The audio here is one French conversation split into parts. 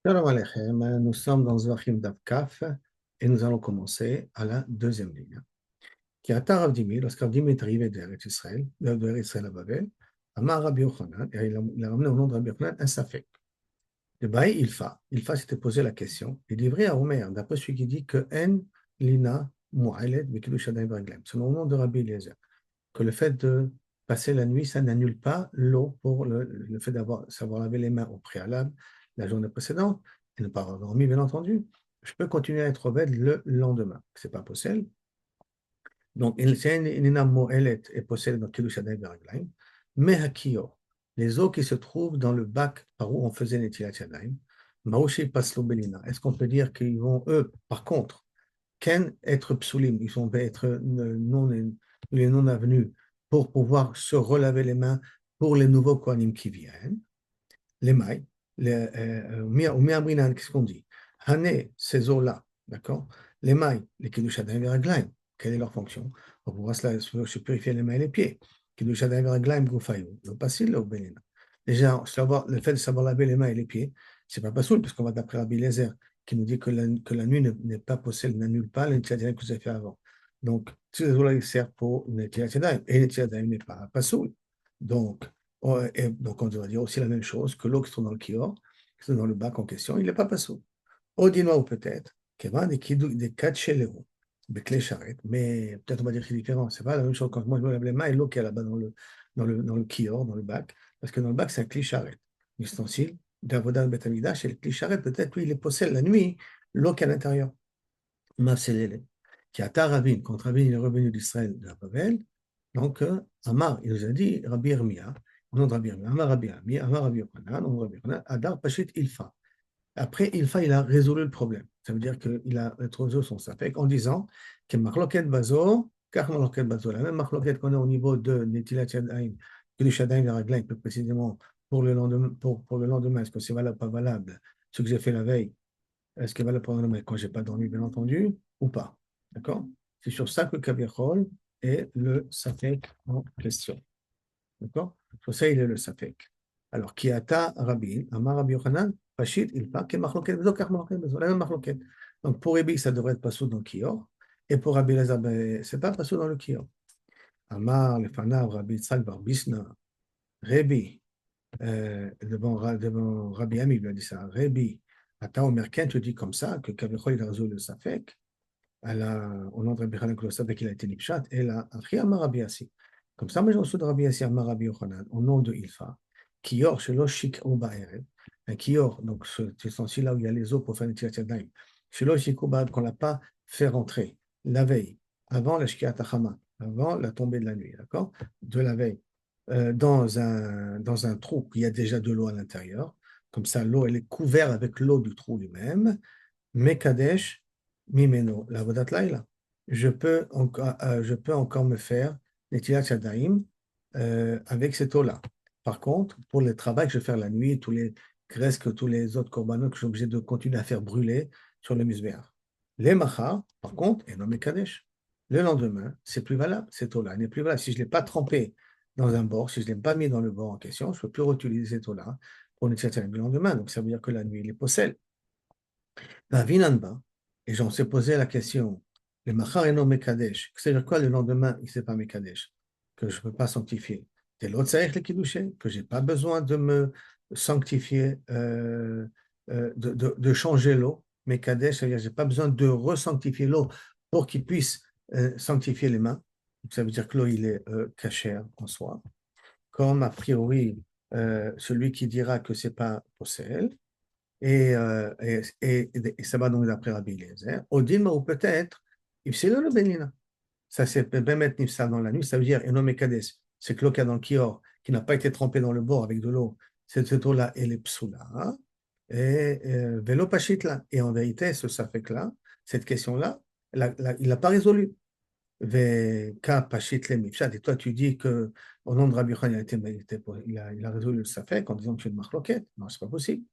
Shalom Aleichem, nous sommes dans Zvachim Daf Kaf et nous allons commencer à la deuxième ligne. Qui a Rav Dimi, lorsque Rav Dimi est arrivé d'Eretz Israël, d'Eretz Israël à Babel, Amar Rabbi Yochanan, et il a ramené au nom de Rabbi Yochanan un safek. Le Baï Ilfa s'était posé la question, il dit vrai à Omer, d'après celui qui dit que En Lina Mu'alet Bekidush Adayim B'Reglem, selon le nom de Rabbi Eliezer, que le fait de passer la nuit, ça n'annule pas l'eau pour le fait d'avoir savoir laver les mains au préalable la journée précédente et ne pas avoir dormi, bien entendu. Je peux continuer à être obède le lendemain. C'est pas possible. Donc, c'est une inam mo'elet est possède dans Kiddush Adayim Beraglaim, mais hakio, les eaux qui se trouvent dans le bac par où on faisait les Tilat Yadayim, Maouchi Paslo Belina, est-ce qu'on peut dire qu'ils vont, eux, par contre, Ken être psulim, ils vont être les non-avenus pour pouvoir se relaver les mains pour les nouveaux Kohanim qui viennent. Les mailles, qu'est-ce qu'on dit? Hané, ces eaux-là, d'accord? Les mailles, les Kiddush Adayim Veraglaim, quelle est leur fonction? Pour pouvoir se purifier les mains et les pieds. Kiddush Adayim Veraglaim Gufayou, le pasil ou Benina. Déjà, le fait de savoir laver les mains et les pieds, c'est pas pasoul, parce qu'on va d'après Rabbi Lezer, qui nous dit que la nuit n'est pas possible, n'annule pas les Netilat que vous avez fait avant. Donc, ces eaux-là, ils servent pour Netilat Yadayim, et Netilat Yadayim n'est pas pasoul. Donc, et donc, on devrait dire aussi la même chose que l'eau qui se trouve dans le kior, qui se trouve dans le bac en question, il n'est pas passou. Odino ou peut-être, des quatre chez les roues, des clés charrettes, mais peut-être on va dire que c'est différent. C'est pas la même chose quand moi je me lave les mains et l'eau qui est là-bas dans le kior, dans le bac, parce que dans le bac, c'est un clé charrette, un ustensile d'avodat de Betamidash, et le clé charrette, peut-être lui, il est possède la nuit, l'eau qui est à l'intérieur. Mafselele, qui a Taravin, quand Ravin il est revenu d'Israël de la Babel, donc Amar, il nous a dit Rabbi Irmia, au nom de Rabbi Irmia, Amar Rabbi Irmia, Amar Rabbi Yochanan, au nom de Rabbi Yochanan, Adar Pashit Ilfa. Après Ilfa, il a résolu le problème. Ça veut dire qu'il a résolu son safek en disant que Marloket Bazo, car Marloket Bazo, la même Marloket qu'on a au niveau de Netilat Yadayim, que le Shadayim Veraglaim, plus précisément pour le lendemain, pour le lendemain, est-ce que c'est valable, pas valable, ce que j'ai fait la veille, est-ce qu'elle va le prendre quand j'ai pas dormi, bien entendu, ou pas? D'accord? C'est sur ça que Kaviachol est le Safek en question. D'accord? Sur ça, il est le Safek. Alors, Kiata Rabbi, Amar Rabbi Yochanan, Pashit, il part, Ken Machloket, Bezo, Kach Machloket, Bezo, la même Machloket. Donc, pour Rabbi, ça devrait être passou dans le Kior, et pour Rabbi Lazar, c'est pas passou dans le Kior. Amar, le Fanav, Rabbi Tzal, Bar Bisna, Rabbi, devant Rabbi Ami, il lui a dit ça. Rabbi, Ata Omer Ken te dit comme ça, que Kavechol il a résolu le Safek, au nom de Rabbi Hanan, que le Safek il a été Nipshat, et là, Achri Amar Rabbi Assi. Comme ça, moi j'ai reçu de Rabbi Assi, Amar Rabbi Yochanan, au nom de Ilfa, Kior, Shelo Shik Obaeret, un Kior, donc ce ustensile là où il y a les eaux pour faire les Tirat Yadayim, Shelo Shik Obaeret, qu'on l'a pas fait rentrer la veille, avant la Shkiat Achama, avant la tombée de la nuit, d'accord? De la veille dans un trou où il y a déjà de l'eau à l'intérieur. Comme ça, l'eau, elle est couverte avec l'eau du trou lui-même. Mekadesh, Mimeno, la Vodat Laila. Je peux encore me faire les Tilat Yadayim avec cette eau-là. Par contre, pour le travail que je vais faire la nuit, tous les graisses que tous les autres korbanot que je suis obligé de continuer à faire brûler sur le misbéach. Les machar, par contre, et non Mekadesh. Le lendemain, c'est plus valable, cette eau-là. Elle n'est plus valable. Si je ne l'ai pas trempée dans un bord, si je ne l'ai pas mis dans le bord en question, je ne peux plus réutiliser cette eau-là pour une certaine le lendemain. Donc, ça veut dire que la nuit, il est possède. La Vinanba, et j'en s'est posé la question, le Machar et non Mekadesh, c'est-à-dire quoi le lendemain, il ne s'est pas Mekadesh, que je ne peux pas sanctifier. C'est l'autre Saïch le Kiddushin, que je n'ai pas besoin de me sanctifier, de changer l'eau. Mekadesh, c'est-à-dire que je n'ai pas besoin de resanctifier l'eau pour qu'il puisse sanctifier les mains. Ça veut dire que l'eau, il est cachère en soi. Comme a priori, celui qui dira que ce n'est pas possède, et ça va donc d'après Rabbi Eliezer. Odin, ou peut-être, Ifsilo le Benina. Ça, c'est Bemet Nifsa dans la nuit, ça veut dire Enome Kades. C'est que l'eau qu'il y a dans le Kior, qui n'a pas été trempée dans le bord avec de l'eau, cette eau-là, elle est psoula. Et Velo Pashitla. Et en vérité, ce Safek-là, cette question-là, il n'a pas résolu. Ka Pashit le Mifshat. Et toi, tu dis que au nom de Rabbi Khan, il a résolu le Safek en disant que tu es de Marloquette. Non, c'est pas possible.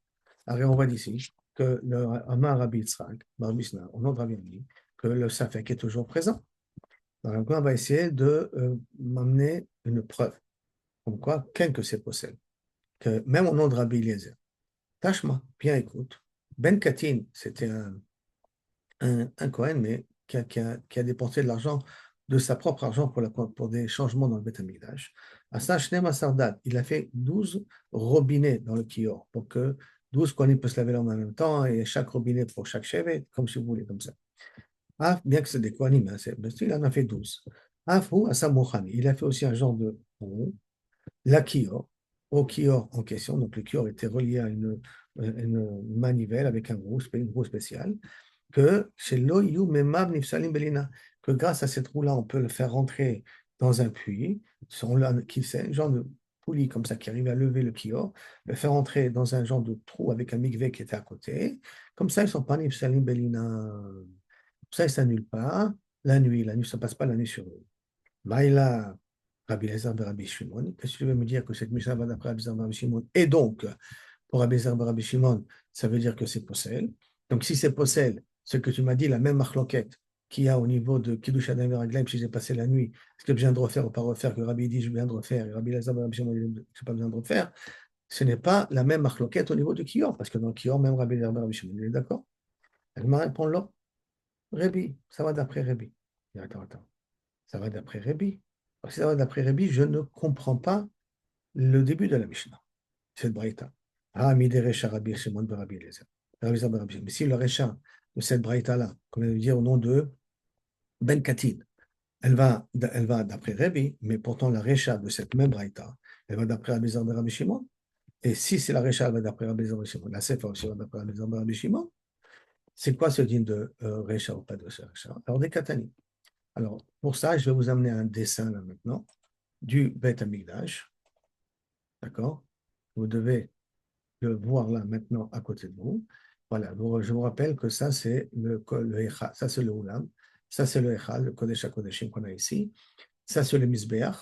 Alors, on voit d'ici que le Amar Rabbi Yitzhak, Bar Misna, au nom de Rabbi Ami, que le Safek est toujours présent. Donc, on va essayer de m'amener une preuve, comme quoi, quel que c'est possible, que même au nom de Rabbi Eliezer, Tashma, bien écoute, Ben Katin, c'était un Kohen, mais qui a dépensé de l'argent, de sa propre argent pour des changements dans le Beth Amikdash. Asa Shnei Sardat, il a fait 12 robinets dans le Kior, pour que 12 Kohanim peuvent se laver en même temps, et chaque robinet pour chaque chevet, comme si vous voulez, comme ça. Ah, bien que c'est des Kohanim, hein, il en a fait 12. Afou Asa Mochani, il a fait aussi un genre de pont, la Kior, au Kior en question, donc le Kior était relié à une manivelle avec une roue spéciale que chez l'Oyu Memav Nifsalim Belina, que grâce à cette roue-là, on peut le faire rentrer dans un puits, c'est un genre de poulie comme ça qui arrive à lever le kior, le faire rentrer dans un genre de trou avec un mikvé qui était à côté. Comme ça, ils ne sont pas Nifsalim Belina. Comme ça, ils ne s'annulent pas la nuit. La nuit, ça ne passe pas la nuit sur eux. Maïla, Rabbi Elazar de Rabbi Shimon. Qu'est-ce que tu veux me dire que cette Mishnah va d'après Rabbi Elazar de Rabbi Shimon? Et donc, pour Rabbi Elazar de Rabbi Shimon, ça veut dire que c'est possel. Donc, si c'est possel, ce que tu m'as dit, la même marloquette qu'il y a au niveau de Kiddush Adam Veraglaim, si j'ai passé la nuit, est-ce que j'ai besoin de refaire ou pas refaire, que Rabbi dit je viens de refaire, et Rabbi Elazar de Rabbi Shimon dit je n'ai pas besoin de refaire, ce n'est pas la même marloquette au niveau de Kior, parce que dans Kior, même Rabbi Elazar de Rabbi Shimon, il est d'accord? Elle m'a répondu là, Rabbi, ça va d'après Rabbi. Attends, ça va d'après Rabbi. Si ça va d'après Rabbi, je ne comprends pas le début de la Mishnah, cette braïta. Ah, Miderecha Rabbi Shimon de Rabbi Eliezer. Mais si le Recha de cette braïta-là, comme elle veut dire au nom de Ben Katin, elle va d'après Rabbi, mais pourtant la Recha de cette même braïta, elle va d'après Rabbi Eliezer de Rabbi Shimon. Et si c'est la Recha, elle va d'après Rabbi Eliezer de Rabbi Shimon, la Sefa aussi va d'après Rabbi Eliezer de Rabbi Shimon, c'est quoi ce digne de Recha ou pas de ce Recha? Alors, des Katani. Alors, pour ça, je vais vous amener un dessin là maintenant du Beth Amikdash. D'accord? Vous devez le voir là maintenant à côté de vous. Voilà, je vous rappelle que ça c'est le Echad, ça c'est le Oulam, ça c'est le Echad, le Kodesh HaKodeshim qu'on a ici, ça c'est le Mizbeach,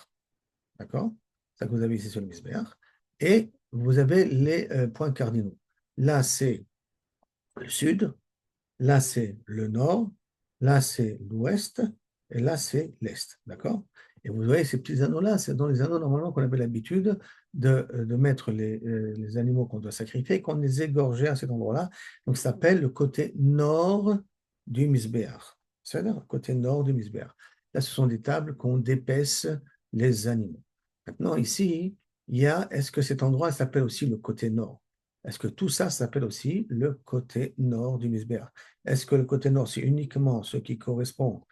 d'accord? Ça que vous avez ici sur le Mizbeach, et vous avez les points cardinaux. Là c'est le sud, là c'est le nord, là c'est l'ouest, et là c'est l'est, d'accord? Et vous voyez ces petits anneaux-là, c'est dans les anneaux normalement qu'on avait l'habitude de mettre les animaux qu'on doit sacrifier, qu'on les égorgeait à cet endroit-là. Donc ça s'appelle le côté nord du Misbéach. C'est-à-dire le côté nord du Misbéach. Là, ce sont des tables qu'on dépaisse les animaux. Maintenant, ici, il y a, est-ce que cet endroit s'appelle aussi le côté nord? Est-ce que tout ça s'appelle aussi le côté nord du Misbéach? Est-ce que le côté nord, c'est uniquement ce qui correspond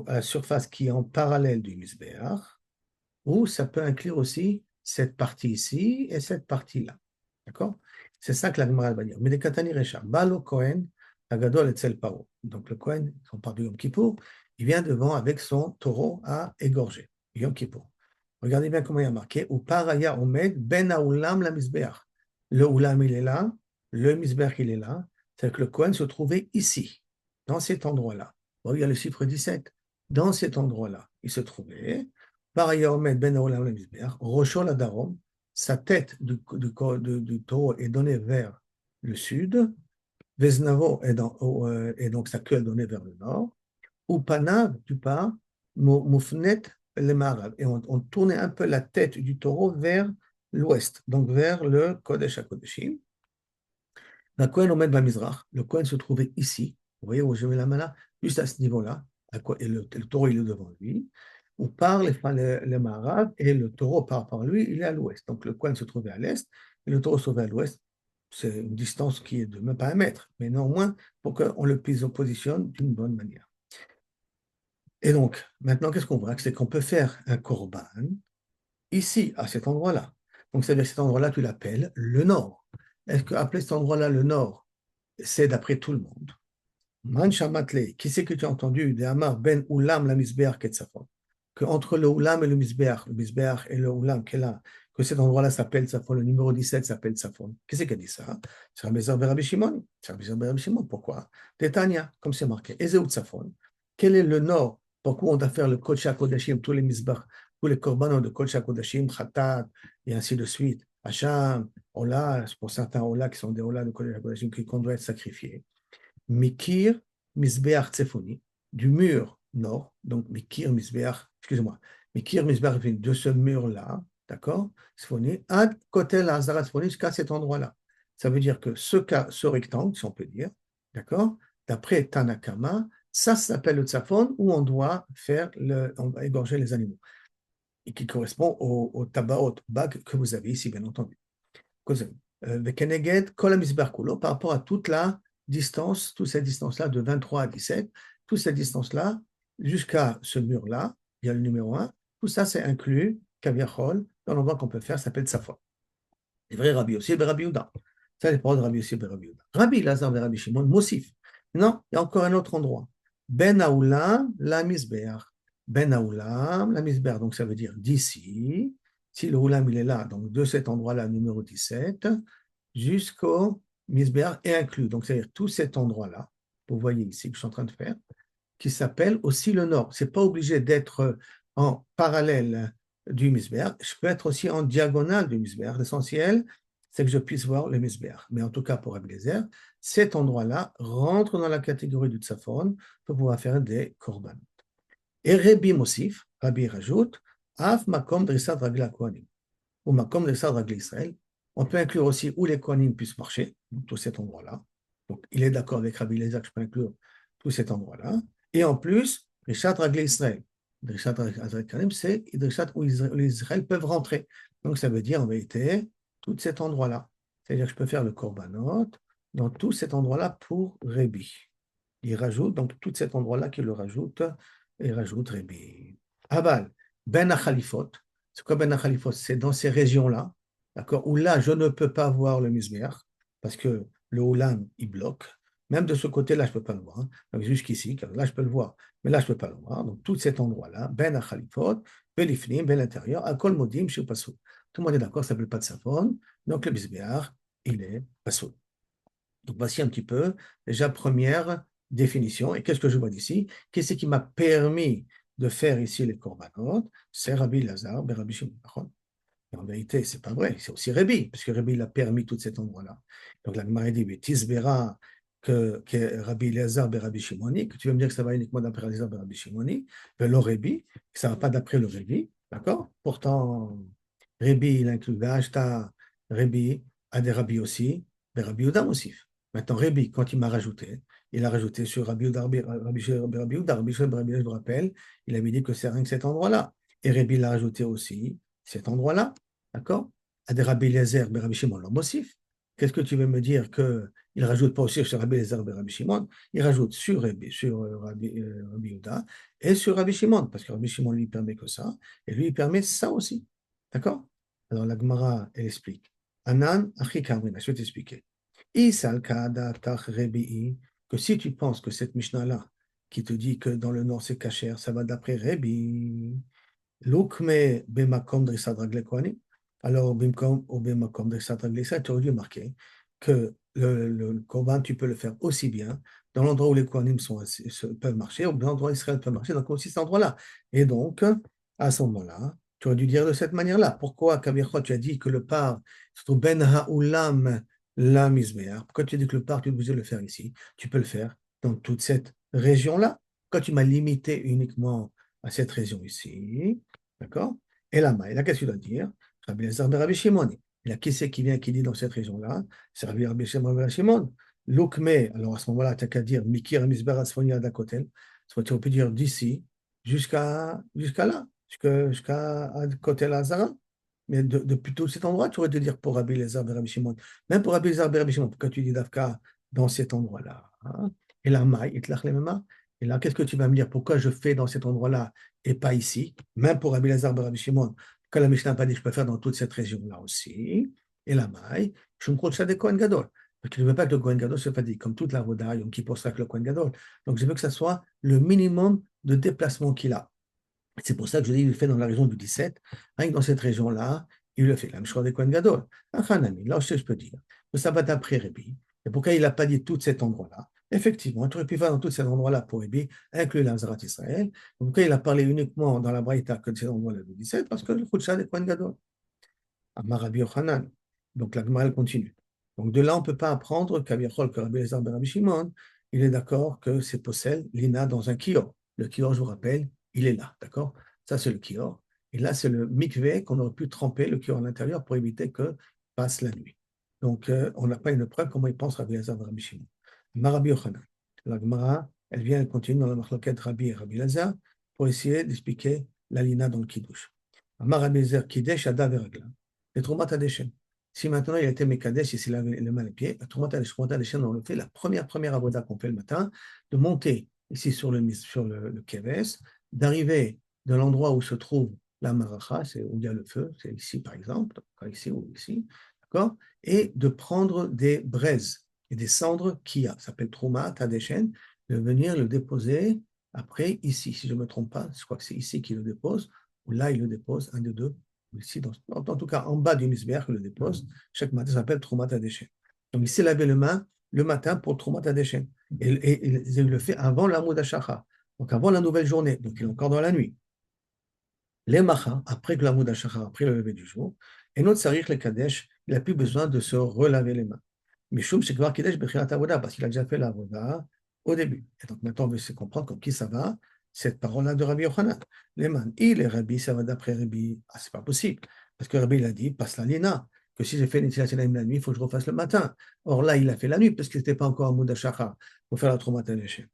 à la surface qui est en parallèle du Misbéach, ou ça peut inclure aussi cette partie ici et cette partie-là? D'accord? C'est ça que la Gemara va dire. Mais les Katani Recha, Balo Kohen, Agadol et Tzel Paro. Donc le Kohen, on parle de Yom Kippour, il vient devant avec son taureau à égorger. Yom Kippour. Regardez bien comment il y a marqué. Ou paraya omed ben aoulam la misbeach. Le oulam, il est là. Le misbeach, il est là. C'est-à-dire que le Kohen se trouvait ici, dans cet endroit-là. Bon, il y a le chiffre 17. Dans cet endroit-là, il se trouvait. Paraya omed ben aoulam la misbeach. Roshol adarom. Sa tête du taureau est donnée vers le sud. Veznavo et donc sa queue est donnée vers le nord. Upanav, du pas, Moufnet le Marav. Et on tournait un peu la tête du taureau vers l'ouest, donc vers le Kodesh HaKodeshim. Le Kohen Omed Bamizrach, le Kohen se trouvait ici, vous voyez où je mets la main là, juste à ce niveau-là, et le taureau il est devant lui. On part le Marav et le taureau part par lui, il est à l'ouest. Donc le Kohen se trouvait à l'est et le taureau se trouvait à l'ouest. C'est une distance qui est de même pas un mètre, mais néanmoins pour qu'on le positionne d'une bonne manière. Et donc, maintenant, qu'est-ce qu'on voit? C'est qu'on peut faire un korban ici, à cet endroit-là. Donc, c'est-à-dire que cet endroit-là, tu l'appelles le nord. Est-ce qu'appeler cet endroit-là le nord, c'est d'après tout le monde? Manchamatle, qui c'est que tu as entendu de Amar ben Ulam la misbeach ketzafon? Que entre le Ulam et le misbeach et le Ulam qui est là, que cet endroit-là s'appelle Tzafon, le numéro 17 s'appelle Tzafon. Qui c'est qui a dit ça? C'est Rabbi Elazar ben Rabbi Shimon. C'est Rabbi Elazar ben Rabbi Shimon. Pourquoi? Tétania, comme c'est marqué. Ezeu Tzafon. Quel est le nord? Pourquoi on doit faire le Kodesh HaKodashim, tous les misbach, tous les korbanos de Kodesh HaKodashim, Khatat, et ainsi de suite. Hacham, Ola, pour certains Ola qui sont des Ola de Kodesh HaKodashim, qu'on doit être sacrifiés. Mikir, Misbeach Tsefoni, du mur nord, donc Mikir, Misbeach, excusez-moi, Mikir, Misbeach, de ce mur-là, d'accord, Tsefoni, ad Kotel Hazara Tsefoni, jusqu'à cet endroit-là. Ça veut dire que ce rectangle, si on peut dire, d'accord, d'après Tanakama, ça s'appelle le tzafon où on doit on va égorger les animaux et qui correspond au tabaot, bague que vous avez ici, bien entendu. Vekeneged kol hamizbeach kulo, par rapport à toute la distance, toute cette distance-là de 23 à 17, toute cette distance-là, jusqu'à ce mur-là, il y a le numéro 1, tout ça c'est inclus, kaviachol, dans l'endroit qu'on peut faire, ça s'appelle tzafon. Les vrais Rabbi aussi, Rabbi Yehuda. Ça, les paroles de Rabbi aussi, Rabbi Yehuda. Rabbi Lazar et Rabbi Shimon, Mosif. Non, il y a encore un autre endroit. Ben Aoulam, la Misbeach. Ben Aoulam, la Misbeach. Donc, ça veut dire d'ici. Si le Oulam, il est là, donc de cet endroit-là, numéro 17, jusqu'au Misbeach est inclus. Donc, c'est-à-dire tout cet endroit-là, vous voyez ici que je suis en train de faire, qui s'appelle aussi le nord. Ce n'est pas obligé d'être en parallèle du Misbeach. Je peux être aussi en diagonale du Misbeach. L'essentiel, c'est que je puisse voir le Misbeach. Mais en tout cas, pour Abiezer, cet endroit-là rentre dans la catégorie du Tzafon pour pouvoir faire des korban. Et Rabbi Mosif, Rabbi rajoute, Af makom drissat ragla kohanim, ou makom drissat ragla Israël. On peut inclure aussi où les kohanim puissent marcher, tout cet endroit-là. Donc, il est d'accord avec Rabbi Eliezer que je peux inclure tout cet endroit-là. Et en plus, Rishat Raglé Israël. Rishat Raglé Karim, c'est Rishat où les Israël peuvent rentrer. Donc ça veut dire en vérité tout cet endroit-là. C'est-à-dire que je peux faire le korbanot dans tout cet endroit-là pour Rébi. Il rajoute, donc tout cet endroit-là qu'il le rajoute, il rajoute Rébi. Aval, Ben Achalifot. C'est quoi Ben Achalifot? C'est dans ces régions-là, d'accord, où là je ne peux pas voir le Misbeach, parce que le Oulam, il bloque. Même de ce côté-là, je ne peux pas le voir. Donc jusqu'ici, là, je peux le voir. Mais là, je ne peux pas le voir. Donc, tout cet endroit-là, Ben Achalifot, Belifnim, Ben l'intérieur, Akol Modim, chez Pasoul. Tout le monde est d'accord, ça ne s'appelle pas de Safon. Donc, le Bisbéar, il est Pasoul. Donc, voici un petit peu, déjà, première définition. Et qu'est-ce que je vois d'ici? Qu'est-ce qui m'a permis de faire ici les korbanot? C'est Rabbi Lazar, Ben Rabbi Shimon. En vérité, ce n'est pas vrai, c'est aussi Rébi, parce que Rébi il a permis tout cet endroit-là. Donc la Gemara dit, Tisbera, que Rabbi Eliezer ben Rabbi Shimoni, que tu veux me dire que ça va uniquement d'après Eliezer ben Rabbi Shimoni, que le Rébi, que ça ne va pas d'après le Rébi, d'accord? Pourtant, Rébi, il inclut Vashta, Rébi, a des Rabbi aussi, ben Rabbi Yehuda aussi. Maintenant, Rébi, quand il m'a rajouté, il a rajouté sur Rabbi Yehuda, Rabbi Yehuda, Rabbi Shimon, je me rappelle, il avait dit que c'est rien que cet endroit-là. Et Rébi l'a rajouté aussi, cet endroit-là. D'accord? À des Rabbi Eliezer, ben Rabbi Shimon, l'homossif. Qu'est-ce que tu veux me dire qu'il ne rajoute pas aussi sur Rabbi Eliezer, ben Rabbi Shimon? Il rajoute sur Rabbi Yehuda et sur Rabbi Shimon, parce que Rabbi Shimon lui permet que ça, et lui il permet ça aussi. D'accord? Alors la Gemara, elle explique. Anan, Achi Kamrina, je vais t'expliquer. Isal Kada Tach Rebi'i, que si tu penses que cette Mishnah-là, qui te dit que dans le nord c'est Kacher, ça va d'après Rebi. L'ukme bemakom drissat raglé kohanim. Alors, bimkom ou bemakom drissat raglé, ça, tu aurais dû marquer que le korban, tu peux le faire aussi bien dans l'endroit où les kohanim peuvent marcher, ou dans l'endroit où Israël peut marcher, donc aussi cet endroit-là. Et donc, à ce moment-là, tu aurais dû dire de cette manière-là. Pourquoi, Kabirchot, tu as dit que le par, se trouve ben ha'ulam la misbeach? Pourquoi tu as dit que le par, tu es obligé de le faire ici? Tu peux le faire dans toute cette région-là. Pourquoi tu m'as limité uniquement à cette région ici? D'accord? Et là, qu'est-ce qu'il doit dire? Rabbi Eliezer ben Rabbi Shimon. Et là, qui c'est qui vient, qui dit dans cette région-là? C'est Rabbi Shimon. L'ukme, alors à ce moment-là, tu n'as qu'à dire Mikir Misber Asfonia d'Akotel. Soit tu peux dire d'ici jusqu'à là, jusqu'à Kotel Azara. Mais depuis tout cet endroit, tu aurais dû dire pour Rabbi Eliezer ben Rabbi Shimon. Même pour Rabbi Eliezer ben Rabbi Shimon, pourquoi tu dis Dafka dans cet endroit-là? Hein? Et là, Maï, Itlach Lemema. Et là, qu'est-ce que tu vas me dire? Pourquoi je fais dans cet endroit-là et pas ici? Même pour Rabbi Eliezer ben Rabbi Shimon, que la Mishnah n'a pas dit que je peux faire dans toute cette région-là aussi. Et la Maï, je me crois ça des Kohen Gadol. Parce que je ne veux pas que le Kohen Gadol se fatigue, comme toute la Voda, qui pensera que le Kohen Gadol. Donc, je veux que ça soit le minimum de déplacement qu'il a. C'est pour ça que je dis qu'il le fait dans la région du 17, rien que dans cette région-là, il le fait. La Mishra des Kohen Gadol. Un Hanami, là aussi je peux dire que ça va d'après Rébi. Et pourquoi il n'a pas dit tout cet endroit-là? Effectivement, tu aurais pu faire dans tout cet endroit-là pour Rébi, inclus l'Amzarat Israël. Pourquoi il a parlé uniquement dans la Braïta que de cet endroit-là du 17? Parce que le Khoucha des Kohen Gadol. Amar Rabbi Yochanan. Donc la Gemara continue. Donc de là, on ne peut pas apprendre qu'Abiachol, que Rabbi Eliezer ben Rabbi Shimon, il est d'accord que c'est possède l'ina dans un kior. Le kior, je vous rappelle, il est là, d'accord? Ça, c'est le kior. Et là, c'est le mikveh qu'on aurait pu tremper le kior à l'intérieur pour éviter que passe la nuit. Donc, on n'a pas une preuve comment il pense Rabbi Lazar et Rabbi Shimon. Rabbi Yochanan. La Gemara, elle continue dans la marloquette Rabbi et Rabbi Lazar pour essayer d'expliquer la lina dans le Kiddush. Rabbi Lazar, Kiddush, Ada Veragla. Et Troumat Adeshem. Si maintenant il a été Mekadesh et s'il avait les mains et les pieds, Troumat Adeshem, on le fait la première avoda qu'on fait le matin, de monter ici sur le Keves, d'arriver de l'endroit où se trouve la Maracha, c'est où il y a le feu, c'est ici par exemple, ici ou ici, d'accord, et de prendre des braises et des cendres qu'il y a, ça s'appelle Trouma, Tadeshen, de venir le déposer après ici, si je ne me trompe pas, je crois que c'est ici qu'il le dépose, ou là il le dépose, un des deux, ou ici, en tout cas en bas du misbéach, il le dépose, chaque matin, ça s'appelle Trouma Tadeshen. Donc il s'est lavé les mains le matin pour Trouma Tadeshen, et il le fait avant la Moudachara, donc avant la nouvelle journée, donc il est encore dans la nuit. Les macha, après que la Moudachara, après le lever du jour, et notre sarich le Kadesh, il n'a plus besoin de se relaver les mains. Mishum Shekvar Kadesh Bechirat Avoda, parce qu'il a déjà fait la Avoda au début. Et donc maintenant, on veut se comprendre comme qui ça va, cette parole-là de Rabbi Yochanan. Les man, il est Rabbi, ça va d'après Rabbi. Ah, c'est pas possible. Parce que Rabbi, il a dit, passe la lina, que si j'ai fait l'Netilat Yadayim la nuit, il faut que je refasse le matin. Or là, il a fait la nuit, parce qu'il n'était pas encore à Moudachara pour faire la Troumata Neshem.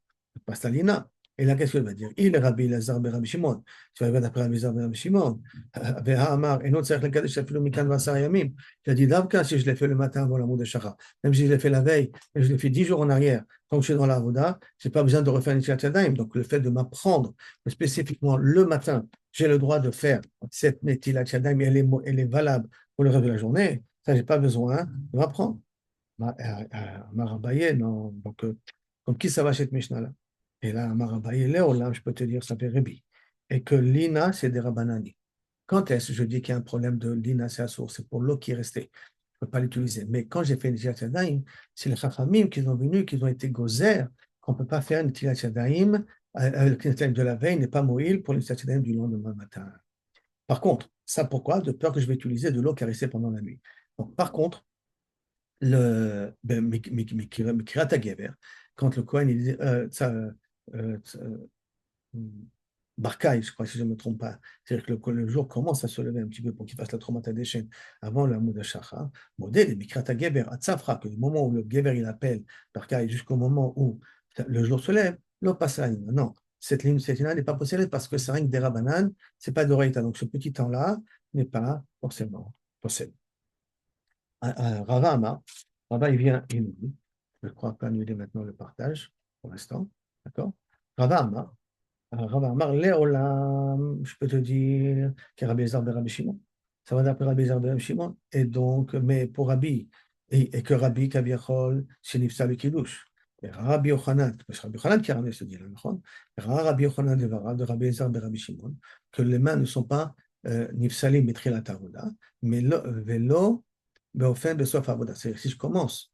Passe la lina. Et là, qu'est-ce qu'il va dire? Il est Rabbi Lazar ben Rabbi Shimon. Tu vas d'après Rabbi Lazar ben Rabbi Shimon. Amar, et non, c'est le Kadesh, ça fait le Mikan Vasar Yamim. Il a dit, Davka, si je l'ai fait le matin avant la Moudachara, même si je l'ai fait la veille, et je l'ai fait 10 jours en arrière, tant que je suis dans la Avoda, je n'ai pas besoin de refaire une Yadayim. Donc, le fait de m'apprendre spécifiquement le matin, j'ai le droit de faire cette Netilat Yadayim, elle est valable pour le reste de la journée, ça, je n'ai pas besoin de m'apprendre. Marabaye, non. Donc, comme qui ça va cette Mishnah-là? Et là, Marabaye, là, je peux te dire, ça fait Rébi. Et que l'Ina, c'est des Rabbanani. Quand est-ce que je dis qu'il y a un problème de l'Ina, c'est la source, c'est pour l'eau qui est restée. Je ne peux pas l'utiliser. Mais quand j'ai fait une Netilat Yadayim, c'est les Chachamim qui sont venus, qui ont été gozer, qu'on ne peut pas faire une Netilat Yadayim, le Netilat de la veille n'est pas moïl pour une Netilat Yadayim du lendemain matin. Par contre, ça pourquoi? De peur que je vais utiliser de l'eau qui est restée pendant la nuit. Donc, par contre, Mikirat Gever, quand le Kohen, il dit, Barcaï, je crois, si je ne me trompe pas. C'est-à-dire que le jour commence à se lever un petit peu pour qu'il fasse la Troumata des chaînes avant la Moudashacha. Modèle, Mikrata Geber, Atzafra, que du moment où le Geber il appelle Barcaï jusqu'au moment où le jour se lève, l'eau passe à la ligne. Non, cette ligne n'est pas possible parce que c'est rien que des Rabanan, c'est pas d'Oreita. Donc ce petit temps-là n'est pas forcément possible. Rava Amar, Rava il vient, il nous dit, je ne crois pas annuler maintenant le partage pour l'instant, d'accord? Rava Amar, Rav Amar, Léolam, je peux te dire que Rabbi Ezra ben Rabbi Shimon. Ça va d'après Rabbi Ezra ben Rabbi Shimon. Et donc, mais pour Rabbi, et que Rabbi Kaviachol, c'est Nifsa le Kiddush. Et Rabbi Yochanan, c'est Rabbi Yochanan qui a ramené ce dit-là, Rabbi Yochanan de Rabbi Ezra ben Rabbi Shimon, que les mains ne sont pas Nifsalim Mitri la Tavoda, mais Velo, Beofen Besof Avoda. C'est-à-dire, si je commence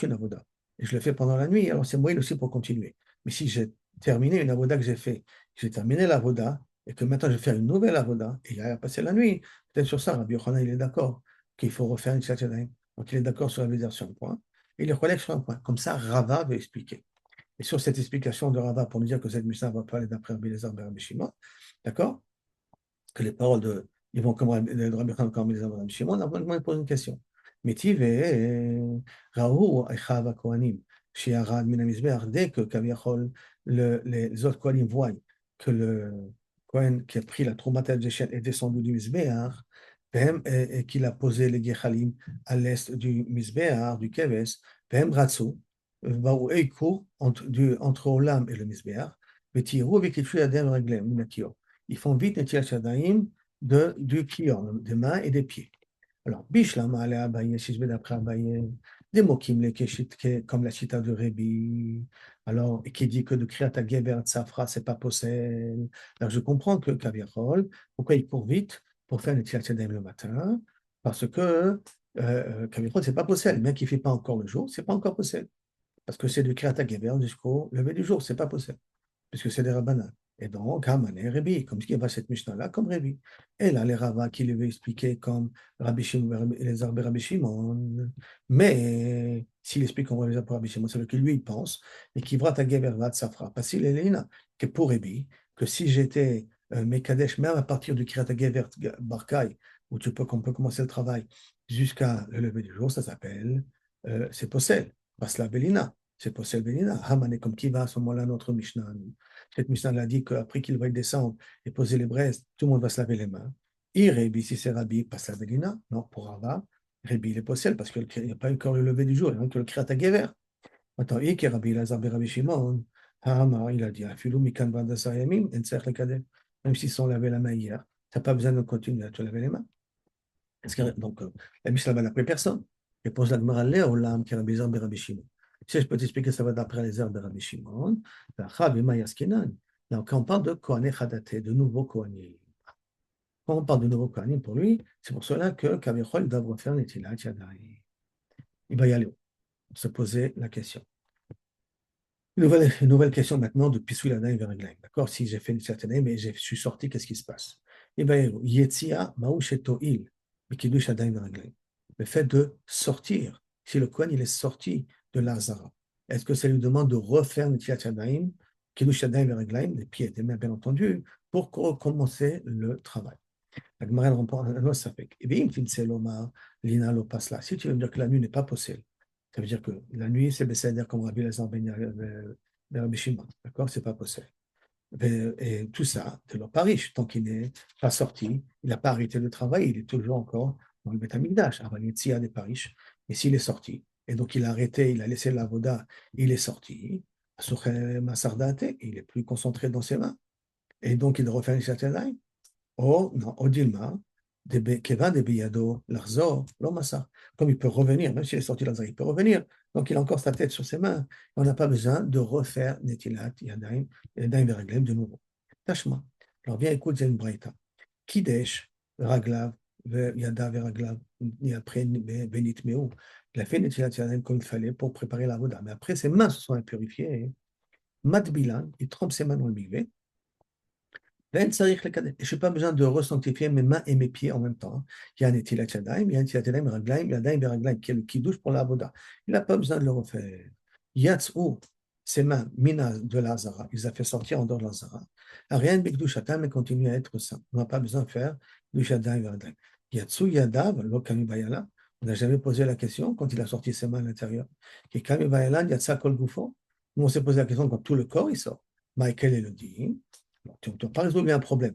une Avoda, et je le fais pendant la nuit, alors c'est moyen aussi pour continuer. Mais si j'ai terminé une avoda que j'ai terminé l'avoda, et que maintenant je vais faire une nouvelle avoda, et il a passé la nuit, peut-être sur ça, Rabbi Yochanan, il est d'accord qu'il faut refaire une Yadayim. Donc il est d'accord sur la Vézère sur un point, et il est collègue sur un point. Comme ça, Rava veut expliquer. Et sur cette explication de Rava, pour nous dire que cette Mishnah va parler d'après Rabbi Elazar ben Rabbi Shimon, d'accord? Que les paroles ils vont comme Rabbi Yochanan comme Rabbi Elazar ben Rabbi Shimon, on va poser une question. Métiv et Rahu Echav Kohanim. Chez Arad Minamizbeach, dès que Kaviachol, les autres Kohanim voient que le Kohen qui a pris la Troumata Jeshen est descendu du Mizbeach, et qu'il a posé les Gechalim à l'est du Mizbeach, du Keves, Vem Ratsu, Baou Eikou, entre Olam et le Mizbeach, Vetirou avec Kitchu Adem Reglem, Minatio. Ils font vite Netilat Yadayim du Kior, des mains et des pieds. Alors, Bishlam allait Abaye, si je vais d'après Abaye, des mots qui me comme la chita de Rébi, alors, et qui dit que de Kriyat Geber Tzafra, c'est pas possible. Alors, je comprends que Kaviarol, pourquoi il court vite pour faire le Tzilat le matin, parce que Kaviarol, c'est pas possible. Même qu'il ne fait pas encore le jour, c'est pas encore possible. Parce que c'est de Kriyat Geber jusqu'au lever du jour, c'est pas possible puisque c'est des rabbanan. Et donc, Haman et Rébi, comme ce qui va cette Mishnah-là, comme Rébi. Et là, les Rava qui l'avaient expliqué comme Rabbi Shimon et les Arbe Rabbi Shimon. Mais s'il explique comme Rabbi Shimon, c'est ce que lui il pense, et qui vra ta gever vat safra. Parce qu'il est là, que pour Rébi, que si j'étais Mekadesh, même à partir du Kirat Gever Barkai, où qu'on peut commencer le travail, jusqu'à le lever du jour, ça s'appelle, c'est possel, Basla Belina, c'est possel Belina. Hamane, comme qui va à ce moment-là, notre Mishnah. Cette Mishnah l'a dit qu'après qu'il va descendre et poser les braises, tout le monde va se laver les mains. Et Rébi, si c'est Rabbi, Basla Belina, non, pour Rava, Rébi, il est possel parce qu'il n'y a pas encore le lever du jour, il y a que le Kriat Gever. Attends, et qui Rabbi Lazar Rabbi Shimon, Hama, il a dit, Afilou Mikan Vadasa Yamim, Enser le Kader. Même s'ils sont lavés la main hier, tu n'as pas besoin de continuer à te laver les mains. Donc, la Mishnah n'a pris personne. Et pose la Gemara Léolam, qui est Rabbi Zar Rabbi Shimon. Si je peux t'expliquer, ça va d'après les heures de Rabbi Shimon. Là, quand on parle de Kohané Khadate, de nouveaux Kohanim. Quand on parle de nouveaux Kohanim, pour lui, c'est pour cela que Kavichol doit refaire Netilat Yadayim. Il va y aller, se poser la question. Une nouvelle question maintenant de Pisou Yadayim vers Raglaim. D'accord? Si j'ai fait Netilat Yadayim, mais je suis sorti, qu'est-ce qui se passe? Il va y aller. Yetzia Maouchetoil. Le fait de sortir, si le Kohen il est sorti de l'Azara, est-ce que ça lui demande de refaire Netilat Yadayim, Kiddush Yadayim Veraglaim, les pieds et les mains, bien entendu, pour recommencer le travail? La Gemara répond à un autre avec. Et bien, Lina lo pasla. Si tu veux me dire que la nuit n'est pas possible, ça veut dire que la nuit, c'est Bessader comme Rabbi Lazar ben Rabbi Shimon. D'accord? C'est pas possible. Et tout ça, c'est leur pas riche. Tant qu'il n'est pas sorti, il n'a pas arrêté le travail, il est toujours encore dans le Beth Amikdash. Avant Yetzia n'est pas riche. Et s'il est sorti, et donc il a arrêté, il a laissé l'avoda, il est sorti, il est plus concentré dans ses mains. Et donc il refait une certaine. Oh, non, Odilma, Kevin de Biyado, Larzor, Lomassa. Comme il peut revenir, même s'il est sorti de l'Azar, il peut revenir. Donc il a encore sa tête sur ses mains. On n'a pas besoin de refaire Netilat, Yadayim, Yadayim Veraglaim de nouveau. Tâche-moi. Alors viens, écoute, c'est une braïta. Kidesh, Raglav, Yada Veraglav, et après Benit Meou. Il a fait Netilat Yadayim comme il fallait pour préparer la voda. Mais après, ses mains se sont impurifiées. Matbilan, il trempe ses mains dans le migvé. Je n'ai pas besoin de resanctifier mes mains et mes pieds en même temps. Il y a un Netilat Yadayim, il y a un Netilat Yadayim, Raglaim, Yadayim Beraglaim, qui est le kiddush pour la Avoda. Il n'a pas besoin de le refaire. Yatzou, ses mains, Mina de l'Azara, il les a fait sortir en dehors de l'Azara. Rien de Bekdushatam, mais continue à être saint. On n'a pas besoin de faire du Yadayim Beraglaim. Yatzou Yadav, Lokami Bayala, on n'a jamais posé la question quand il a sorti ses mains à l'intérieur. Et Kami Bayala, Yatsa Kol Gufo. Nous, on s'est posé la question quand tout le corps il sort. Michael le dit. Tu n'as pas résolu un problème.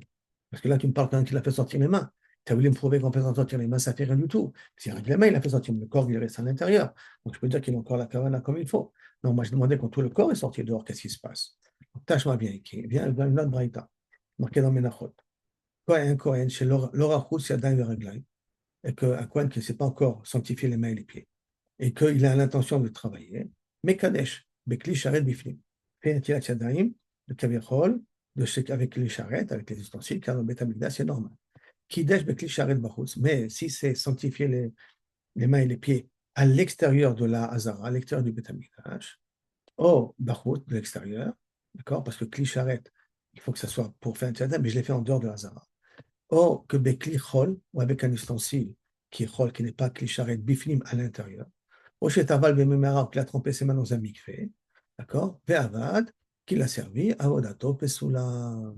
Parce que là, tu me parles d'un qui l'a fait sortir les mains. Tu as voulu me prouver qu'en faisant sortir les mains, ça ne fait rien du tout. Si avec les mains, il a fait sortir le corps, il reste à l'intérieur. Donc je peux dire qu'il a encore la kavana comme il faut. Non, moi je demandais quand tout le corps est sorti dehors, qu'est-ce qui se passe? Tâche-moi bien, viens une autre braïta, marqué dans Menachot. Un Kohen, chez Laura Chous, Yadayim Veraglaim, et qu'un Kohen qui ne s'est pas encore sanctifié les mains et les pieds, et qu'il a l'intention de travailler, Mekadesh, Bekli Sharet Bifnim, fait un tirat Yadayim, de Kavirchol, avec les charrettes, avec les ustensiles, car le Beth Amikdash, c'est normal. Kidesh Bekli Sharet Bachutz, mais si c'est sanctifier les mains et les pieds à l'extérieur de la Hazara, à l'extérieur du Beth Amikdash, au Bachutz, de l'extérieur, d'accord, parce que Kli Sharet, il faut que ça soit pour faire un tirat, mais je l'ai fait en dehors de la Hazara. Or, que Bekli Chol, ou avec un ustensile qui est Chol, qui n'est pas Kli Sharet Bifnim à l'intérieur, au Shetaval Bememara, qui a trempé ses mains dans un mikvé, d'accord, Ve'avad, qui l'a servi, Avodato Pesula.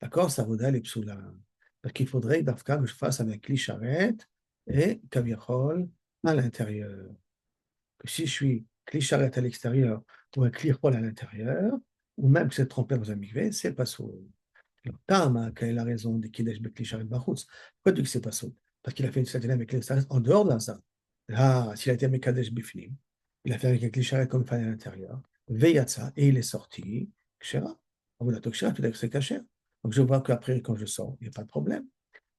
D'accord, ça vaudrait les psoula. Parce qu'il faudrait d'Afka que je fasse avec Kli Sharet et Kavichol à l'intérieur. Que si je suis Kli Sharet à l'extérieur ou un Kli Chol à l'intérieur, ou même que c'est trempé dans un mikvé, c'est pas saut. Tama, quelle est la raison de Kidesh Bekli Sharet Bachutz? Pourquoi tu dis que c'est pas saut? Parce qu'il a fait une certaine avec l'extérieur en dehors de la salle. Là, s'il a été avec Kadesh Bifnim, il a fait avec un Kli Sharet comme il fallait à l'intérieur, Veyatsa, et il est sorti, Kshera. On vous Kshera, tu dis que c'est caché. Donc je vois qu'après, quand je sors, il n'y a pas de problème.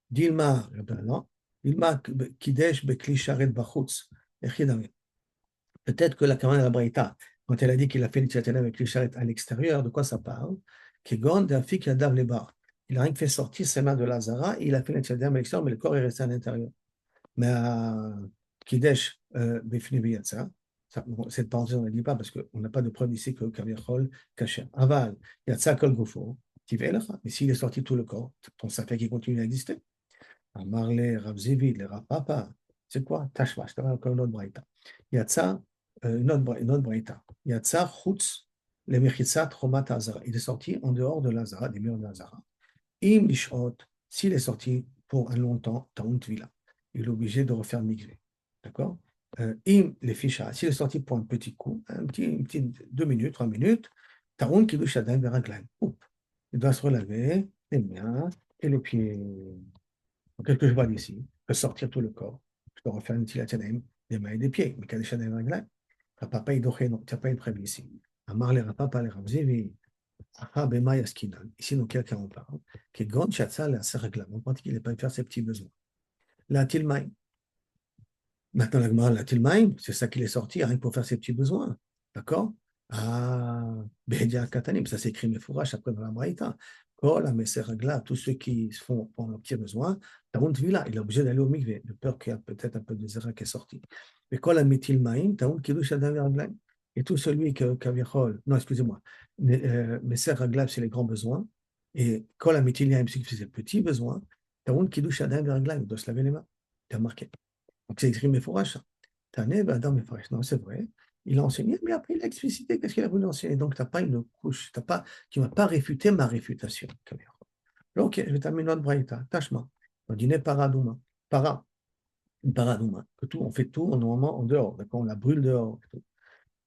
Dilma, non. Dilma Kidesh Bekli Sharet Bachutz. Peut-être que la Kamana la Braïta, quand elle a dit qu'il a fait l'initiative avec Kli Sharet à l'extérieur, de quoi ça parle? Kegon d'Afik Yadav Lebar. Il a rien que fait sortir ses mains de Lazara et il a fait l'initiative à l'extérieur, mais le corps est resté à l'intérieur. Mais Kidesh Befni Biyatsa, cette parenthèse, on ne la dit pas parce qu'on n'a pas de preuve ici que Kavichol Kacher. Aval, Yatsa Kol Gufo. Mais s'il est sorti tout le corps, ça fait qu'il continue à exister. Marley, Rabzivid, le Rapapa, c'est quoi? Tashma, je te encore une autre braïta. Yatsa, une autre braïta. Yatsa, Chutz, le Mechitsat, Chomat Azara. Il est sorti en dehors de l'Azara, des murs de l'Azara. Im Lishot, s'il est sorti pour un long temps, Taout Vila. il est obligé de refaire le mikvé. D'accord? Les fiches, s'il est sorti pour un petit coup, une petite 2 minutes, 3 minutes, Taroun Kiddush Yadayim Veraglayim. Il doit se relever, les mains et les pieds. Donc, qu'est-ce que je vois d'ici? Je peux sortir tout le corps. Je peux refaire une tilat yadayim, des mains et des pieds. Mais Kiddush Yadayim Veraglayim. Papa, il doit non, tu n'as pas une preuve ici. Amar le Rapa, les Ramzivi. Ah, Bema Yaskinan. Ici, nous, quelqu'un en parle. Qui est grand chatsa, la serreglam. On pense qu'il n'est pas faire ses petits besoins. La tilmaï. Maintenant, la Gemara, la tilmaï, c'est ça qu'il est sorti, rien que pour faire ses petits besoins. D'accord? Ah, Behedia Katanim, ça s'écrit Mefourash après dans la Braïta. Oh, la Messeragla, tous ceux qui se font pour leurs petits besoins, Taoun Tvila, il est obligé d'aller au mikvé, de peur qu'il y a peut-être un peu de zera qui est sorti. Mais quand la Metilmaïm, Taoun Kiddush Adam Veraglaim. Et tout celui Kaviachol, non, excusez-moi, Messeragla, c'est les grands besoins. Et quand la Metilmaïm, c'est ses petits besoins, Taoun Kiddush Adam Veraglaim, il doit se laver les mains. Tu as marqué. Donc c'est écrit Mefourash. Tané, Adam Mefourash. Non, c'est vrai. Il a enseigné, mais après il a explicité qu'est-ce qu'il a voulu enseigner. Donc tu n'as pas une couche, tu ne m'as pas réfuté ma réfutation. Ok, je vais t'amener une autre braïta. Tachma. On dit paradouma. Para. Une paradouma. Que tout, on fait tout normalement en dehors. D'accord, on la brûle dehors.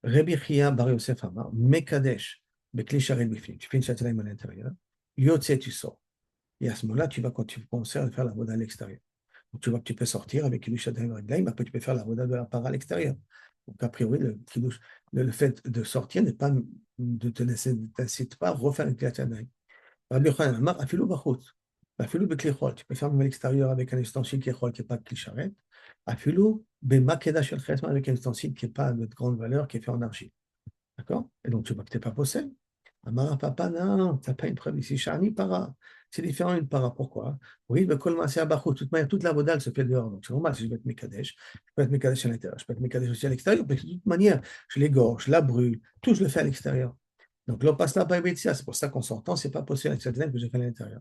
Rabbi Chia Bar Yosef Amar, Mekadesh, Bekli Sharet Bifim. Tu fais une châtelaine à l'intérieur. Yotse, tu sors. Et à ce moment-là, quand tu commences à faire la voda à l'extérieur. Donc, tu vois que tu peux sortir avec Kiddush Adayim Raglaim, après tu peux faire la voda de la para à l'extérieur. Donc, a priori, le fait de sortir n'est pas de te laisser, ne t'incite pas à refaire une Kiddush Adayim. Rabbi Yochanan Amar, Afilou Bachut, Afilou Bekli Chol. Tu peux faire même à l'extérieur avec un ustensile qui est Chol, qui n'est pas de Kli Sharet. Afilou Bemakeda Shel Chesma, avec un ustensile qui n'est pas de grande valeur, qui est fait en argile. D'accord? Et donc, tu vois que tu n'es pas possède. Amara papa, non, tu n'as pas une preuve ici. Shani para. C'est différent une para. Pourquoi? Oui, mais kol maaseh abachut. De toute manière, toute la vodale se fait dehors. Donc, c'est normal si je vais être Mekadesh. Je peux être Mekadesh à l'intérieur. Je peux être Mekadesh aussi à l'extérieur. Parce que de toute manière, je l'égorge, je la brûle. Tout, je le fais à l'extérieur. Donc, là, on passe là par c'est pour ça qu'en sortant, c'est pas possible avec cette laine que j'ai fait à l'intérieur.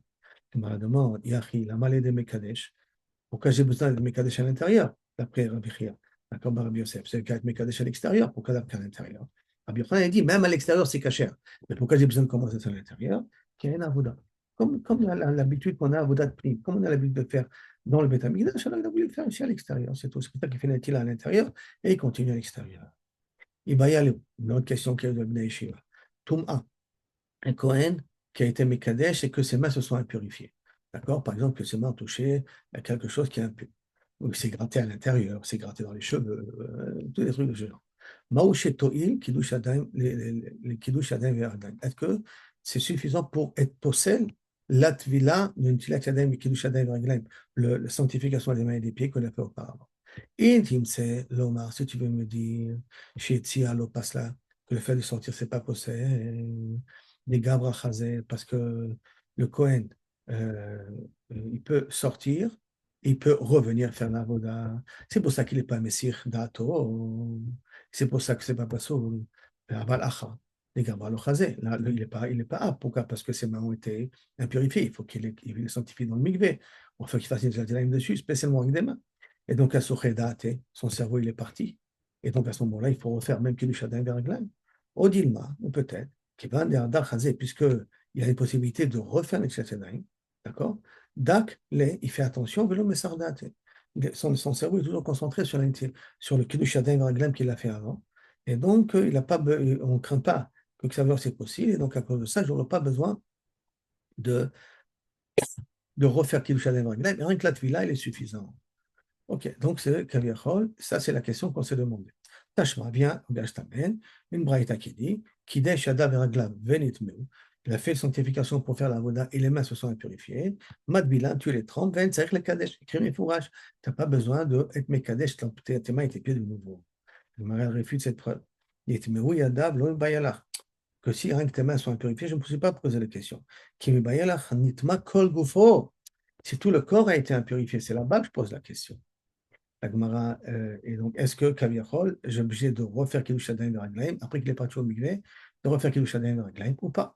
Tu me demande, Yahi, la malade de Mekadesh. Pourquoi j'ai besoin de Mekadesh à l'intérieur? D'après Rabbi Chia. D'accord, Rabbi Yosef. C'est le cas de Mekadesh à l'extérieur. Pourquoi d'après à l'intérieur? Rabbi Yochanan a dit, même à l'extérieur, c'est cachère. Mais pourquoi j'ai besoin de commencer à l'intérieur? Qu'il y a une avoda. Comme l'habitude qu'on a à avoda de prime, comme on a l'habitude de faire dans le Beth Amikdash, il a voulu le faire ici à l'extérieur. C'est tout. C'est pour ça qu'il fait l'intila à l'intérieur et il continue à l'extérieur. Il va y aller. Une autre question qui est de Bnei Yeshiva. Toum'a, un Kohen qui a été Mekadesh et que ses mains se sont impurifiées. D'accord? Par exemple, que ses mains ont touché à quelque chose qui est impur. Donc, c'est gratté à l'intérieur, c'est gratté dans les cheveux, tous les trucs de ce genre. Maouché To'il, Kiddush Adayim, les Kiddush Adayim Ve'adayim. Est-ce que c'est suffisant pour être possède la tvila d'une Tilat Adayim et Kiddush Adayim Ve'adayim, la sanctification des mains et des pieds qu'on a fait auparavant? Et c'est l'Omar, si tu veux me dire, chez Tia Lopasla, que le fait de sortir, c'est pas possible, des Gabra Chazé, parce que le Kohen, il peut sortir, il peut revenir faire la voda. C'est pour ça qu'il n'est pas Messir d'Ato. C'est pour ça que c'est pas possible. Aval Acha, les Gabra le Chazé. Là, il est pas apte. Pourquoi? Parce que ses mains ont été impurifiées. Il faut il les sanctifie dans le mikvé. On fait qu'il fasse une Zaltilaim dessus, spécialement avec des mains. Et donc, à Sochedate, son cerveau, il est parti. Et donc, à ce moment-là, il faut refaire même Kiddush Adayim Veraglaim. Odilma, ou peut-être, qui va Dar Chazé, puisqu'il y a une possibilité de refaire l'Kiddush Adayim, d'accord? Dak, il fait attention, Velo Mesardate. Son cerveau est toujours concentré sur le Kiddush Adayim Veraglaim qu'il a fait avant. Et donc, on ne craint pas que ça c'est possible. Et donc, à cause de ça, je n'aurai pas besoin de, de refaire Kiddush Adayim Veraglaim. Rien que la Tvila, il est suffisant. Ok, donc c'est Kaviachol, ça c'est la question qu'on s'est demandé. Tashma, viens, je t'amène, une braïta qui dit, Kidesh Ada Veraglav Venitmeu, il a fait sanctification pour faire la voda et les mains se sont impurifiées. Madbilan, tu les trempes, Ven, c'est le Kadesh, écrit mes fourrages. Tu n'as pas besoin d'être mes Kadesh, tes mains et tes pieds de nouveau. Le mariage réfute cette preuve. Yetmeu Yada, Vlon Bayalach. Que si rien que tes mains sont impurifiées, je ne me suis pas posé la question. Kimi Bayalach, Nitma Kol Gufo. Si tout le corps a été impurifié, c'est là-bas que je pose la question. La Gemara, et donc, est-ce que Kaviachol, j'ai obligé de refaire Kiddush Adayim de Raglaim, après qu'il est parti au migré, de refaire Kiddush Adayim de Raglaim ou pas?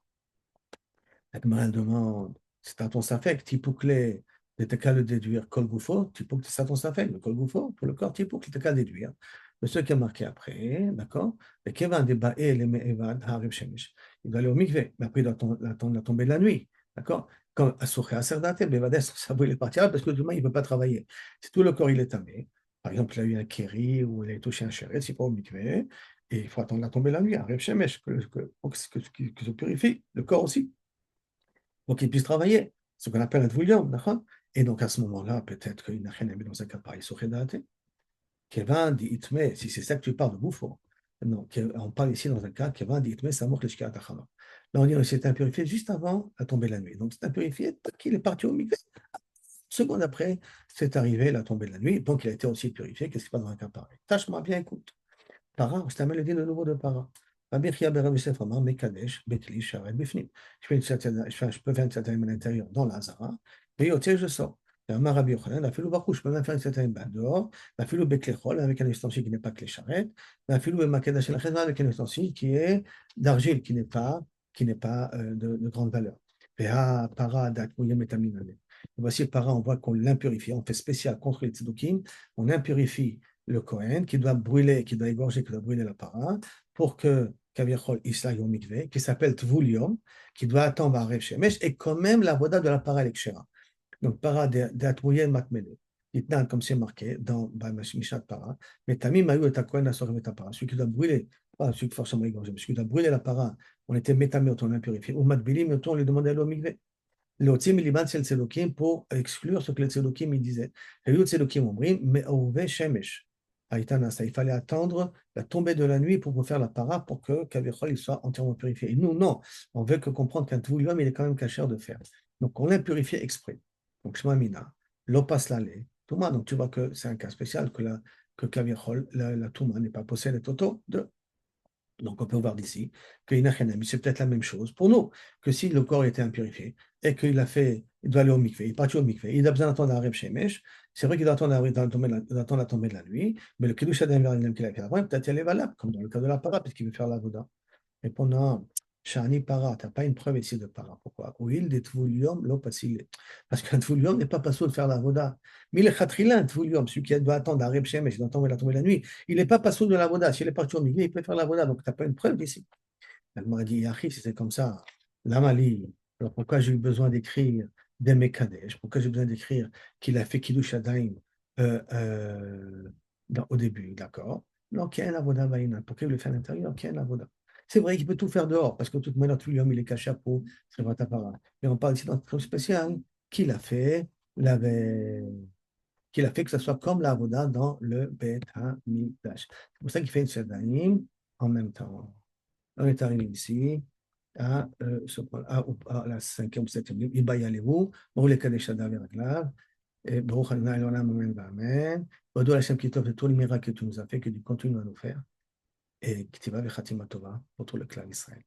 La Gemara demande, c'est à ton safek, Tipoukle, t'es qu'à le déduire, Kol Gufo, Tipouk, c'est à ton safek, le Kol Gufo, pour le corps, Tipouk, t'es qu'à déduire. Mais ce qui est marqué après, d'accord? Et Kevan de Bae, le Me'evad, Harib Shemesh. Il doit aller au mikvé, mais après, il doit attendre la tombée de la nuit. D'accord? Comme Assoché Aserdate, Bevades, son cerveau il est parti là parce que demain il ne peut pas travailler. Si tout le corps il est tamé, par exemple, il a eu un kéri ou il a touché un chéret, c'est pas au mikvé, et il faut attendre la tombée de la nuit, un rêve shemesh, pour que se purifie, le corps aussi, pour qu'il puisse travailler. Ce qu'on appelle un dvoulium, d'accord? Et donc à ce moment-là, peut-être qu'il n'a rien aimé dans un cas pareil, Soché Date. Kevin dit Itme, si c'est ça que tu parles de Bouffon. Non, on parle ici dans un cas, Kevin dit Itme, ça montre le Shkirat Achama. Là, on dit qu'il s'est impurifié juste avant la tombée de la nuit. Donc, c'est impurifié, qu'il est parti au mikveh. Seconde après, c'est arrivé la tombée de la nuit, donc il a été aussi purifié. Qu'est-ce qui se passe dans un cas pareil? Tâche-moi bien, écoute. Para, je t'amène le dit de nouveau de Para. Rabbi Chia ben Rabbi Yosef Amar, Mekadesh, Betli, Sharet, Bifnim. Je peux faire une certaine à l'intérieur dans la Hazara, et au tiers, je sors. Et Amar Rabbi Yochanan, la filou Bakou, je peux même faire une certaine dehors, la filou Beklechol, avec un ustensile qui n'est pas clé charrette, la filou Bemakadesh el Chezra, avec un ustensile qui est d'argile, qui n'est pas de grande valeur. Veha Para, Dat, Mouyem et Aminane. Voici Para, on voit qu'on l'impurifie, on fait spécial contre les tzedoukim, on impurifie le Kohen, qui doit brûler, qui doit égorger, qui doit brûler la para, pour que Kaviachol Isla Yom Mikveh, qui s'appelle Tvulium, qui doit attendre à Rev Shemesh, et quand même la voda de la para Lekshera. Donc, para d'Atmouyen Matmele. Itnan, comme c'est marqué dans Mishat Para, mais Tamim Mayu et Kohen Asorim et para, celui qui doit brûler, pas celui qui forcément égorger, mais celui qui doit brûler la para, on était métamé, on l'a purifié, ou Matbilim, on lui demandait à l'eau Mikveh. L'otim iliban c'est le tzedokim pour exclure ce que les tzedokim ils disaient. Et les tzedokim ont dit, mais ouve shemesh. Aïtanasa, il fallait attendre la tombée de la nuit pour faire la para pour que Kavichol il soit entièrement purifié. Et nous, non. On veut que comprendre qu'un tvoulium, il est quand même cachère de fer. Donc, on l'a purifié exprès. Donc, Shema Mina, l'opas lale, Touma. Donc, tu vois que c'est un cas spécial que Kavichol, la Touma n'est pas possédée toto de. Donc, on peut voir d'ici que Inachanami, c'est peut-être la même chose pour nous, que si le corps était impurifié et qu'il a fait, il doit aller au mikvé, il est parti au mikvé, il a besoin d'attendre la Reb Shemesh, c'est vrai qu'il doit attendre la tombée de la nuit, mais le Kiddush Adin qu'il a fait avant, peut-être elle est valable, comme dans le cas de la para, puisqu'il veut faire la Voda. Répondant, Shani para, tu n'as pas une preuve ici de para. Pourquoi? Ou il des tvoulium, l'eau passile. Parce qu'un tvoulium n'est pas passé de faire la voda. Mais le khatrila, un tvoulium, celui qui doit attendre la Reb Shemesh, il doit attendre la tombée de la nuit, il n'est pas passé de la voda. S'il est parti au milieu, il peut faire la voda. Donc tu n'as pas une preuve ici. Elle m'a dit, Yachi, si c'est comme ça, la Mali, alors pourquoi j'ai eu besoin d'écrire des Mekadesh? Pourquoi j'ai besoin d'écrire qu'il a fait Kiddush Adaim au début, d'accord? Donc, il y a un avoda vaïna. Pourquoi il le fait à l'intérieur? Il y a un avoda. C'est vrai qu'il peut tout faire dehors, parce que de toute manière, tout l'homme, il est caché à peau, c'est votre appareil. Mais on parle ici d'un truc spécial qu'il a fait, l'avait qu'il a fait que ce soit comme l'avoda dans le Bet HaMikdash. C'est pour ça qu'il fait une Sedaïm en même temps. On est arrivé ici à la cinquième ou septième ligne. Iba Yalevu, Baruch Kadesh Adav Yeraglav, et Baruch Adonai Elohim Amen Amen. Baruch Hashem Kitov de tous les miracles que tu nous as fait, que tu continues à nous faire, et Ktiva Vechatima Tova pour tout le clan d'Israël.